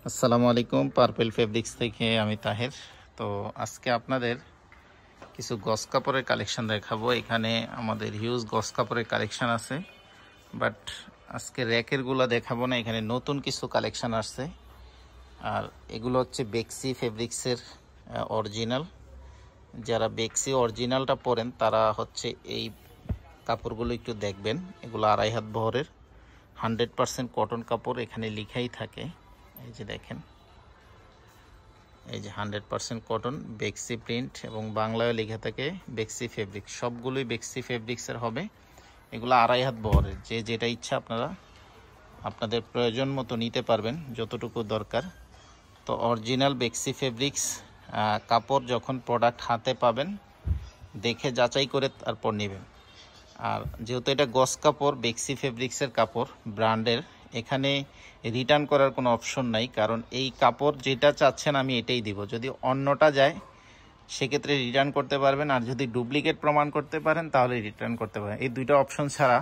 আসসালামু আলাইকুম। Purple fabrics থেকে আমি তাহের। তো আজকে আপনাদের কিছু গস কাপড়ের কালেকশন দেখাবো। এখানে আমাদের হিউজ গস কাপড়ের কালেকশন আছে, বাট আজকে র্যাকেরগুলো দেখাবো না। এখানে নতুন কিছু কালেকশন আসছে, আর এগুলো হচ্ছে বেক্সি ফেব্রিক্সের অরিজিনাল। যারা বেক্সি অরিজিনালটা পরেন তারা হচ্ছে এই কাপড়গুলো একটু দেখবেন। এগুলো 2.5 হাত বহরের 100% কটন কাপড়, এখানে লিখাই থাকে। এই যে দেখেন, এই যে 100% কটন, বেক্সি প্রিন্ট এবং বাংলায় লেখা থাকে বেক্সি ফেব্রিক। সবগুলোই বেক্সি ফেব্রিক্সের হবে। এগুলো 2.5 হাত বহরের। যে যেটা ইচ্ছা আপনারা আপনাদের প্রয়োজন মতো নিতে পারবেন, যতটুকু দরকার। তো অরিজিনাল বেক্সি ফেব্রিক্স কাপড় যখন প্রোডাক্ট হাতে পাবেন, দেখে যাচাই করে তারপর নেবেন। আর যেহেতু এটা গস কাপড়, বেক্সি ফেব্রিক্সের কাপড় ব্র্যান্ডের, এখানে রিটার্ন করার কোনো অপশন নাই। কারণ এই কাপড় যেটা চাচ্ছেন আমি এটাই দিব। যদি অন্যটা যায় সেক্ষেত্রে রিটার্ন করতে পারবেন, আর যদি ডুপ্লিকেট প্রমাণ করতে পারেন তাহলে রিটার্ন করতে পারেন। এই দুইটা অপশন ছাড়া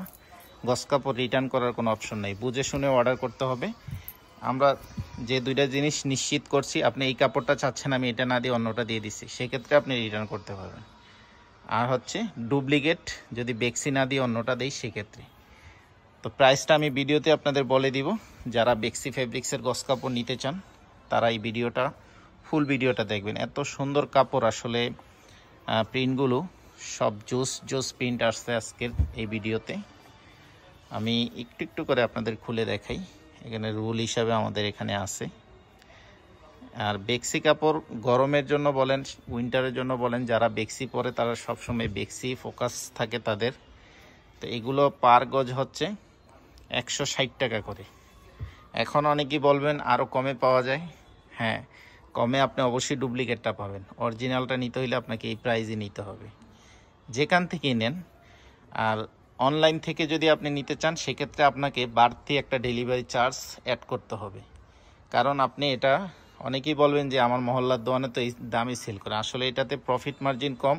গস কাপড় রিটার্ন করার কোনো অপশন নেই। বুঝে শুনে অর্ডার করতে হবে। আমরা যে দুইটা জিনিস নিশ্চিত করছি, আপনি এই কাপড়টা চাচ্ছেন আমি এটা না দিয়ে অন্যটা দিয়ে দিচ্ছি, সেক্ষেত্রে আপনি রিটার্ন করতে পারবেন। আর হচ্ছে ডুপ্লিকেট যদি বেক্সি না দিয়ে অন্যটা দেই সেক্ষেত্রে। তো প্রাইসটা আমি ভিডিওতে আপনাদের বলে দিব। যারা বেক্সি ফেব্রিক্সের গস কাপড় নিতে চান তারা এই ভিডিওটা, ফুল ভিডিওটা দেখবেন। এত সুন্দর কাপড়, আসলে প্রিন্টগুলো সব জোস প্রিন্ট আসছে আজকের এই ভিডিওতে। আমি একটু একটু করে আপনাদের খুলে দেখাই। এখানে রুল হিসাবে আমাদের এখানে আছে। আর বেক্সি কাপড় গরমের জন্য বলেন, উইন্টারের জন্য বলেন, যারা বেক্সি পরে তারা সবসময় বেক্সি ফোকাস থাকে তাদের। তো এগুলো পার গজ হচ্ছে 160 টাকা করে। এখন অনেকেই বলবেন আরও কমে পাওয়া যায়। হ্যাঁ, কমে আপনি অবশ্যই ডুপ্লিকেটটা পাবেন। অরিজিনালটা নিতে হলে আপনাকে এই প্রাইজে নিতে হবে, যেখান থেকেই নেন। আর অনলাইন থেকে যদি আপনি নিতে চান সেক্ষেত্রে আপনাকে বাড়তি একটা ডেলিভারি চার্জ অ্যাড করতে হবে। কারণ আপনি এটা, অনেকেই বলবেন যে আমার মহল্লার দোকানে তো এই দামে সেল করে। আসলে এটাতে প্রফিট মার্জিন কম।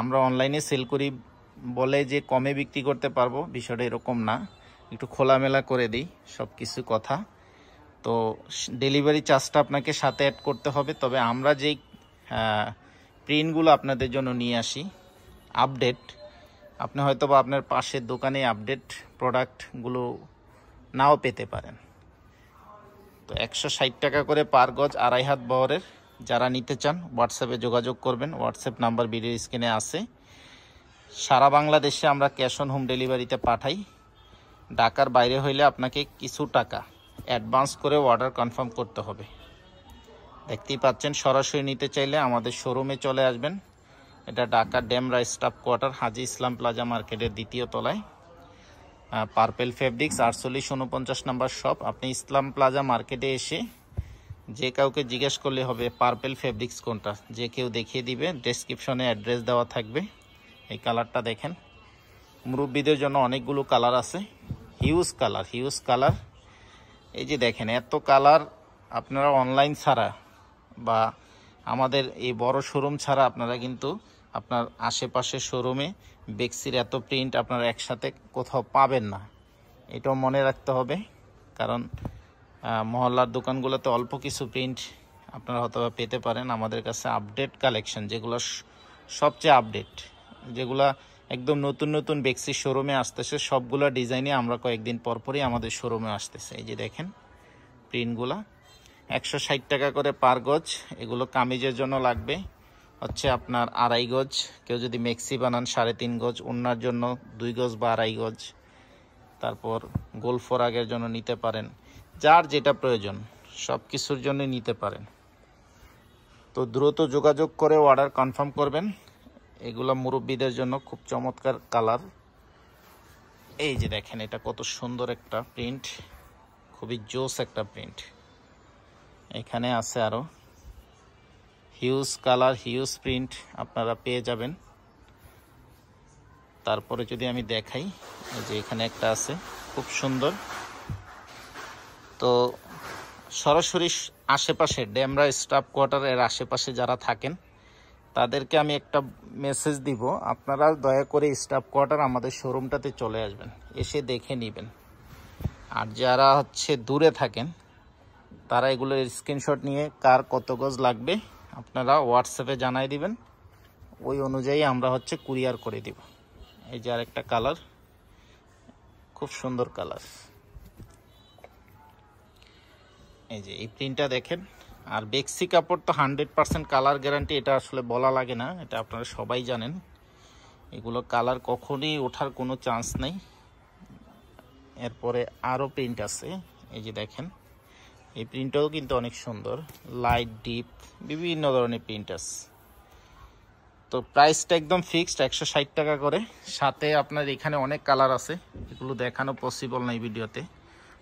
আমরা অনলাইনে সেল করি বলে যে কমে বিক্রি করতে পারবো, বিষয়টা এরকম না। একটু খোলামেলা করে দিই সব কিছু কথা। তো ডেলিভারি চার্জটা আপনাকে সাথে অ্যাড করতে হবে। তবে আমরা যেই প্রিন্টগুলো আপনাদের জন্য নিয়ে আসি আপডেট, আপনি হয়তো বা আপনার পাশের দোকানে আপডেট প্রোডাক্টগুলো নাও পেতে পারেন। তো 160 টাকা করে পার গজ 2.5 হাত বহরের। যারা নিতে চান হোয়াটসঅ্যাপে যোগাযোগ করবেন। হোয়াটসঅ্যাপ নাম্বার ভিডিও স্ক্রিনে আছে। সারা বাংলাদেশে আমরা ক্যাশ অন হোম ডেলিভারিতে পাঠাই। ঢাকার বাইরে হইলে আপনাকে কিছু টাকা অ্যাডভান্স করে অর্ডার কনফার্ম করতে হবে। দেখতেই পাচ্ছেন, সরাসরি নিতে চাইলে আমাদের শোরুমে চলে আসবেন। এটা ঢাকা ডেমরা স্টাফ কোয়ার্টার, হাজি ইসলাম প্লাজা মার্কেটের 2য় তলায়। Purple fabrics 4849 number shop. আপনি ইসলাম প্লাজা মার্কেটে এসে যে কাউকে জিজ্ঞেস করলে হবে পার্পল ফেব্রিক্স কোনটা, যে কেউ দেখিয়ে দিবে। ডেসক্রিপশনে অ্যাড্রেস দেওয়া থাকবে। এই কালারটা দেখেন, মুরব্বীদের জন্য অনেকগুলো কালার আছে। Huge colour. এই যে দেখেন, এত কালার আপনারা অনলাইন ছাড়া বা আমাদের এই বড় শোরুম ছাড়া আপনারা কিন্তু আপনার আশেপাশের শোরুমে বেক্সির এত প্রিন্ট আপনারা একসাথে কোথাও পাবেন না। এটাও মনে রাখতে হবে। কারণ মহল্লার দোকানগুলোতে অল্প কিছু প্রিন্ট আপনারা হয়তো পেতে পারেন। আমাদের কাছে আপডেট কালেকশন, যেগুলো সবচেয়ে আপডেট, যেগুলা একদম নতুন বেক্সি শোরুমে আসতেছে, সবগুলো ডিজাইনে আমরা কয়েকদিন পরপরই আমাদের শোরুমে আসতেছে। এই যে দেখেন প্রিন্টগুলা 160 টাকা করে পার গজ। এগুলো কামিজের জন্য লাগবে হচ্ছে আপনার 2.5 গজ। কেউ যদি মেক্সি বানান 3.5 গজ, ওড়নার জন্য 2 গজ বা 2.5 গজ। তারপর গোল ফরাগের জন্য নিতে পারেন, যার যেটা প্রয়োজন সব কিছুর জন্য নিতে পারেন। তো দ্রুত যোগাযোগ করে অর্ডার কনফার্ম করবেন। এগুলো মুরব্বীদের জন্য খুব চমৎকার কালার। এই যে দেখেন, এটা কত সুন্দর একটা প্রিন্ট, খুবই জোস একটা প্রিন্ট। এখানে আছে আরো হিউজ কালার, হিউজ প্রিন্ট আপনারা পেয়ে যাবেন। তারপরে যদি আমি দেখাই, এই যে এখানে একটা আছে খুব সুন্দর। তো সরাসরি আশেপাশে ডেমরা স্টাফ কোয়ার্টারের আশেপাশে যারা থাকেন তাদেরকে আমি একটা মেসেজ দিব, আপনারা দয়া করে স্টাফ কোয়ার্টার আমাদের শোরুমটাতে চলে আসবেন, এসে দেখে নেবেন। আর যারা হচ্ছে দূরে থাকেন তারা এগুলোর স্ক্রিনশট নিয়ে কার কত গজ লাগবে আপনারা হোয়াটসঅ্যাপে জানাই দিবেন, ওই অনুযায়ী আমরা হচ্ছে কুরিয়ার করে দিব। এই যে আরেকটা কালার, খুব সুন্দর কালার। এই যে এই প্রিন্টটা দেখেন। আর বেক্সি কাপড় তো 100% কালার গ্যারান্টি, এটা আসলে বলা লাগে না, এটা আপনারা সবাই জানেন। এগুলো কালার কখনই ওঠার কোনো চান্স নেই। এরপরে আরও প্রিন্ট আছে, এই যে দেখেন, এই প্রিন্টটাও কিন্তু অনেক সুন্দর, লাইট ডিপ বিভিন্ন ধরনের প্রিন্ট আছে। তো প্রাইসটা একদম ফিক্সড 160 টাকা করে। সাথে আপনার এখানে অনেক কালার আছে, এগুলো দেখানো পসিবল নাই ভিডিওতে,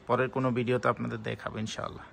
পরের কোনো ভিডিওতে আপনাদের দেখাবো ইনশাআল্লাহ।